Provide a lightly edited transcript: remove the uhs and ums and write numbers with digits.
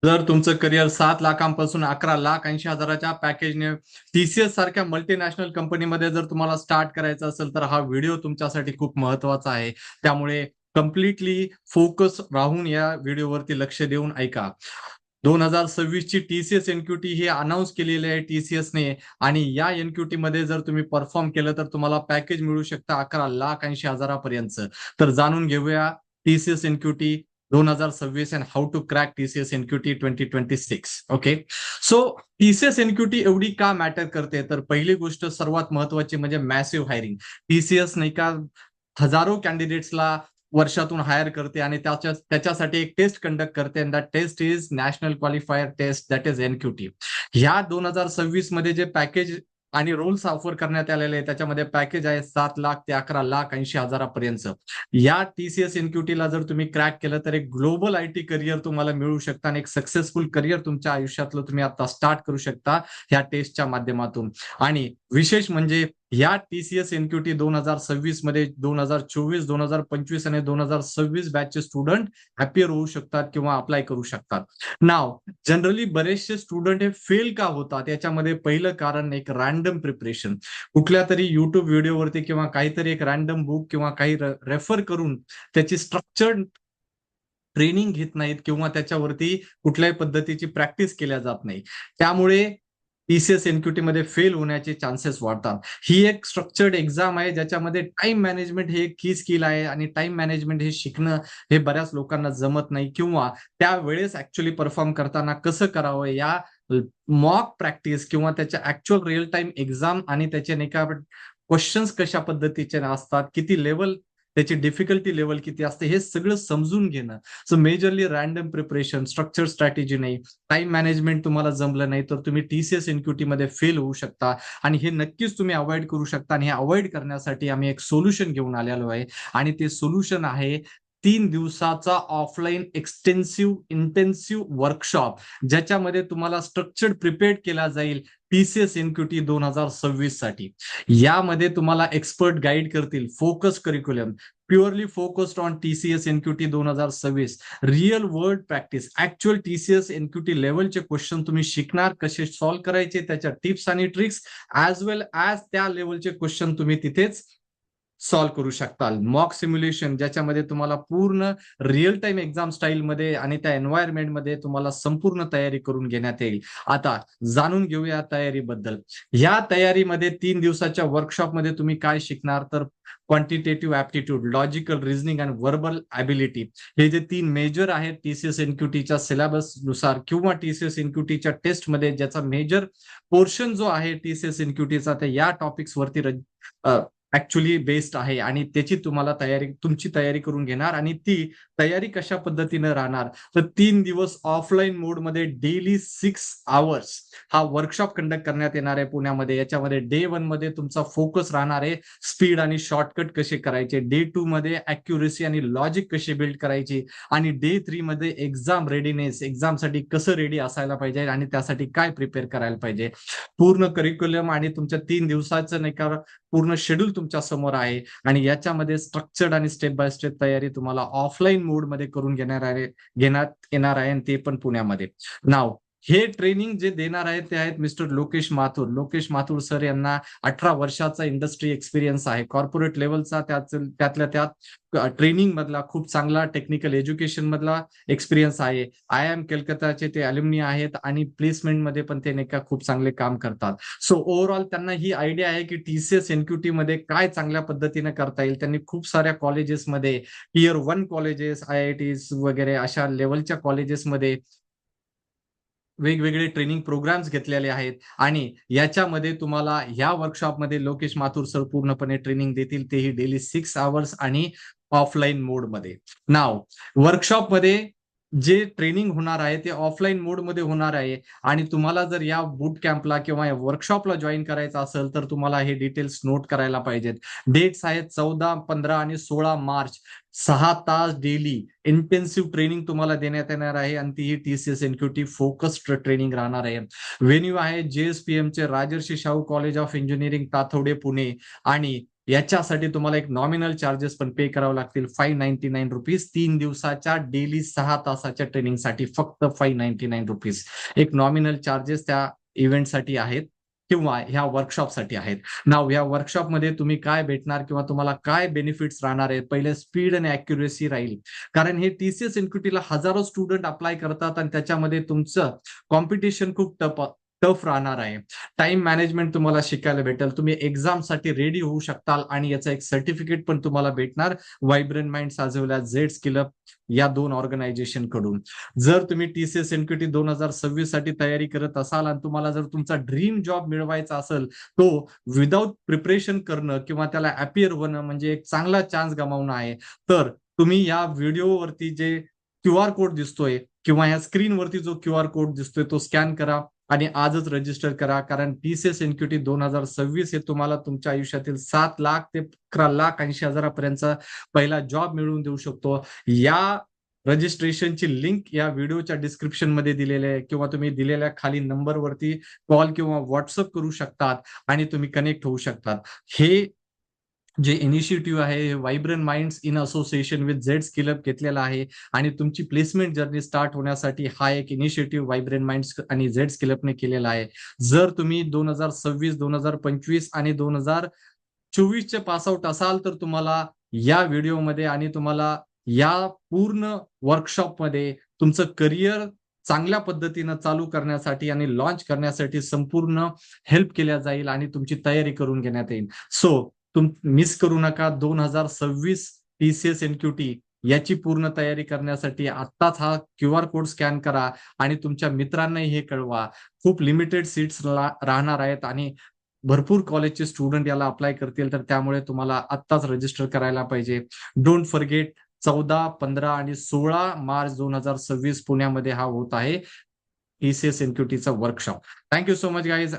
जर तुमचं career 7 लाखांपासून 11,80,000च्या पॅकेजने TCS सारख्या मल्टीनॅशनल कंपनीमध्ये जर तुम्हाला स्टार्ट करायचं असेल तर हा व्हिडिओ तुमच्यासाठी खूप महत्वाचा आहे. त्यामुळे कम्प्लिटली फोकस राहून या व्हिडिओवरती लक्ष देऊन ऐका. 2026 ची टीसीएस एनक्यूटी ही अनाऊन्स केलेली आहे टीसीएसने आणि या एनक्यूटी मध्ये जर तुम्ही परफॉर्म केलं तर तुम्हाला पॅकेज मिळू शकतं 11,80,000पर्यंत. तर जाणून घेऊया TCS NQT 2026 and how to crack TCS NQT 2026. Okay, so TCS NQT एवढी का मॅटर करते, तर पहिली गोष्ट सर्वात महत्वाची म्हणजे मॅसिव्ह हायरिंग. टीसीएस नाही का हजारो कॅन्डिडेट्सला वर्षातून हायर करते आणि त्याच्यासाठी एक टेस्ट कंडक्ट करते. That test is national qualifier test, that is NQT. ह्या 2026 मध्ये जे पॅकेज आणि रोल्स ऑफर करण्यात आलेले आहे त्याच्यामध्ये पॅकेज आहे 7 लाख ते 11,80,000पर्यंत. या टीसीएस एनक्यूटीला जर तुम्ही क्रॅक केलं तर एक ग्लोबल आयटी करिअर तुम्हाला मिळू शकतं आणि एक सक्सेसफुल करिअर तुमच्या आयुष्यातलं तुम्ही आता स्टार्ट करू शकता ह्या टेस्टच्या माध्यमातून. आणि विशेष म्हणजे या टीसीएस एनक्यूटी 2026 मध्ये 2024, 2025 आणि 2026 बॅचचे स्टुडंट हॅपियर होऊ शकतात किंवा अप्लाय करू शकतात. नाव जनरली बरेचसे स्टुडंट हे फेल का होतात याच्यामध्ये पहिलं कारण एक रॅन्डम प्रिपरेशन. कुठल्या तरी युट्यूब व्हिडिओवरती किंवा काहीतरी एक रॅन्डम बुक किंवा काही रेफर करून त्याची स्ट्रक्चर्ड ट्रेनिंग घेत नाहीत किंवा त्याच्यावरती कुठल्याही पद्धतीची प्रॅक्टिस केल्या जात नाही. त्यामुळे टीसीएस एनक्यूटी मध्ये फेल होण्याचे चान्सेस वाढतात. ही एक स्ट्रक्चर्ड एक्झाम आहे ज्याच्यामध्ये टाइम मॅनेजमेंट हे एक की स्किल आहे आणि टाइम मॅनेजमेंट हे शिकणं हे बऱ्याच लोकांना जमत नाही किंवा त्यावेळेस ऍक्च्युअली परफॉर्म करताना कसं करावं या मॉक प्रॅक्टिस किंवा त्याच्या ऍक्च्युअल रिअल टाइम एक्झाम आणि त्याचे नाही का क्वेश्चन्स कशा पद्धतीचे असतात, किती लेवल त्याची डिफिकल्टी लेवल किती असते हे सगळं समजून घेणं. So majorly random preparation, structure strategy नाही, टाइम मॅनेजमेंट तुम्हाला जमलं नाही तर तुम्ही टीसीएस एनक्यूटी मध्ये फेल होऊ शकता आणि हे नक्कीच तुम्ही अवॉइड करू शकता. आणि हे अवॉइड करण्यासाठी आम्ही एक सोल्युशन घेऊन आलेलो आहे आणि ते सोल्युशन आहे 3 दिवसाचा ऑफलाईन एक्सटेन्सिव्ह इंटेन्सिव्ह वर्कशॉप, ज्याच्यामध्ये तुम्हाला स्ट्रक्चर्ड प्रिपेअर केला जाईल टीसीएस एनक्यूटी 2026 साठी. यामध्ये तुम्हाला एक्सपर्ट गाईड करतील, focus curriculum, purely focused on TCS NQT 2026, real world practice, actual TCS NQT लेवलचे क्वेश्चन तुम्ही शिकणार कसे सॉल्व्ह करायचे, त्याच्या टिप्स आणि ट्रिक्स ऍज वेल ऍज त्या लेवलचे क्वेश्चन तुम्ही तिथेच सॉल्व्ह करू शकता. मॉक सिम्युलेशन ज्याच्यामध्ये तुम्हाला पूर्ण रिअल टाइम एक्झाम स्टाईलमध्ये आणि त्या एन्व्हायरमेंटमध्ये तुम्हाला संपूर्ण तयारी करून घेण्यात येईल. आता जाणून घेऊया तयारीबद्दल. या तयारीमध्ये 3 दिवसाच्या वर्कशॉपमध्ये तुम्ही काय शिकणार, तर क्वांटिटेटिव्ह ऍप्टिट्यूड, लॉजिकल रिझनिंग आणि वर्बल ॲबिलिटी, हे जे 3 मेजर आहेत टीसीएस एनक्यूटीच्या सिलेबस नुसार किंवा टीसीएस एनक्यूटीच्या टेस्टमध्ये ज्याचा मेजर पोर्शन जो आहे टीसीएस एनक्यूटीचा ते या टॉपिक्स वरती ऍक्च्युअली बेस्ड आहे आणि त्याची तुम्हाला तुमची तयारी करून घेणार. आणि ती तयारी कशा पद्धतीने राहणार, तर 3 दिवस ऑफलाईन मोडमध्ये डेली 6 आवर्स हा वर्कशॉप कंडक्ट करण्यात येणार आहे पुण्यामध्ये. याच्यामध्ये डे 1 मध्ये तुमचा फोकस राहणार आहे स्पीड आणि शॉर्टकट कसे करायचे, डे 2 मध्ये अॅक्युरेसी आणि लॉजिक कसे बिल्ड करायची आणि डे 3 मध्ये एक्झाम रेडीनेस, एक्झामसाठी कसं रेडी असायला पाहिजे आणि त्यासाठी काय प्रिपेअर करायला पाहिजे. पूर्ण करिक्युलम आणि तुमच्या 3 दिवसाचं नाही का पूर्ण शेड्यूल तुमच्या समोर आहे आणि याच्यामध्ये स्ट्रक्चर्ड आणि स्टेप बाय स्टेप तयारी तुम्हाला ऑफलाईन मोडमध्ये करून घेण्यात येणार आहे आणि ते पण पुण्यामध्ये. नाव हे ट्रेनिंग जे देणार आहेत ते आहेत मिस्टर लोकेश माथुर. लोकेश माथुर सर यांना 18 वर्षाचा इंडस्ट्री एक्सपिरियन्स आहे, कॉर्पोरेट लेवलचा त्यातल्या त्यात ट्रेनिंग मधला खूप चांगला टेक्निकल एज्युकेशन मधला एक्सपिरियन्स आहे. IIM कलकत्ताचे ते अल्युमिनी आहेत आणि प्लेसमेंटमध्ये पण ते नाही का खूप चांगले काम करतात. सो ओव्हरऑल त्यांना ही आयडिया आहे की टीसीएस एनक्यूटी मध्ये काय चांगल्या पद्धतीने करता येईल. त्यांनी खूप साऱ्या कॉलेजेसमध्ये, टियर 1 कॉलेजेस, IITs वगैरे अशा लेवलच्या कॉलेजेसमध्ये वेगवेगळे ट्रेनिंग प्रोग्राम्स घेतलेले आहेत आणि याच्यामध्ये तुम्हाला या वर्कशॉपमध्ये लोकेश माथुर सर पूर्णपणे ट्रेनिंग देतील, तेही डेली 6 आवर्स आणि ऑफलाईन मोडमध्ये. नाव वर्कशॉपमध्ये जे ट्रेनिंग होणार आहे ते ऑफलाईन मोडमध्ये होणार आहे आणि तुम्हाला जर या बूट कॅम्पला किंवा या वर्कशॉपला जॉईन करायचं असेल तर तुम्हाला हे डिटेल्स नोट करायला पाहिजेत. डेट्स आहेत 14, 15 आणि 16 मार्च. 6 तास डेली इंटेन्सिव्ह ट्रेनिंग तुम्हाला देण्यात येणार आहे आणि ती टीसीएस एनक्यूटी फोकस्ड ट्रेनिंग राहणार आहे. व्हेन्यू आहे JSPM चे Rajarshi Shahu college of engineering Tathawade Pune आणि याच्यासाठी तुम्हाला एक नॉमिनल चार्जेस पण पे करावे लागतील, ₹599 3 दिवसाच्या डेली 6 तासाच्या ट्रेनिंगसाठी फक्त ₹599 एक नॉमिनल चार्जेस त्या इव्हेंटसाठी आहेत किंवा ह्या वर्कशॉपसाठी आहेत. नाव या वर्कशॉपमध्ये तुम्ही काय भेटणार किंवा तुम्हाला काय बेनिफिट्स राहणार आहेत? पहिले स्पीड आणि ॲक्युरसी राहील. कारण हे TCS एनक्यूटीला हजारो स्टुडंट अप्लाय करतात आणि त्याच्यामध्ये तुमचं कॉम्पिटिशन खूप टफ राहणार आहे. टाइम मॅनेजमेंट तुम्हाला शिकायला भेटेल. तुम्ही एक्झामसाठी रेडी होऊ शकताल आणि याचं एक सर्टिफिकेट पण तुम्हाला भेटणार व्हायब्रंट माइंड्स एज वेल एज झेड स्किल अप या 2 ऑर्गनायझेशन कडून. जर तुम्ही TCS एनक्यूटी 2026 साठी तयारी करत असाल आणि तुम्हाला जर तुमचा ड्रीम जॉब मिळवायचा असेल, तो विदाऊट प्रिपरेशन करणं किंवा त्याला अपिअर होणं म्हणजे एक चांगला चान्स गमावणं आहे. तर तुम्ही या व्हिडिओवरती जे QR कोड दिसतोय किंवा या स्क्रीनवरती जो QR कोड दिसतोय तो स्कॅन करा आणि आजच रजिस्टर करा. कारण TCS एनक्यूटी 2026 हे तुम्हाला तुमच्या आयुष्यातील 7 लाख ते 11,80,000 पर्यंतचा पहिला जॉब मिळवून देऊ शकतो. या रजिस्ट्रेशनची लिंक या व्हिडिओच्या डिस्क्रिप्शन मध्ये दिलेली आहे किंवा तुम्ही दिलेल्या खाली नंबरवरती कॉल किंवा व्हॉट्सअप करू शकतात आणि तुम्ही कनेक्ट होऊ शकतात. हे जे इनिशिएटिव्ह आहे हे vibrant minds in association with Z skill up घेतलेला आहे आणि तुमची प्लेसमेंट जर्नी स्टार्ट होण्यासाठी हा एक इनिशिएटिव्ह व्हायब्रंट माइंड्स आणि झेड स्किल अपने केलेला आहे. जर तुम्ही 2026, 2025 आणि 2024 पास आउट असाल तर तुम्हाला या व्हिडिओमध्ये आणि तुम्हाला या पूर्ण वर्कशॉपमध्ये तुमचं करिअर चांगल्या पद्धतीनं चालू करण्यासाठी आणि लॉन्च करण्यासाठी संपूर्ण हेल्प केल्या जाईल आणि तुमची तयारी करून घेण्यात येईल. सो मिस करू नका. 2026 TCS एनक्यूटी याची पूर्ण तयारी करण्यासाठी आत्ताच हा QR कोड स्कॅन करा आणि तुमच्या मित्रांनाही हे कळवा. खूप लिमिटेड सीट्स राहणार आहेत आणि भरपूर कॉलेजचे स्टुडंट याला अप्लाय करतील, तर त्यामुळे तुम्हाला आत्ताच रजिस्टर करायला पाहिजे. डोंट फॉरगेट 14, 15 आणि 16 मार्च 2026 पुण्यामध्ये हा होत आहे TCS एनक्यूटीचा workshop. Thank you so much guys.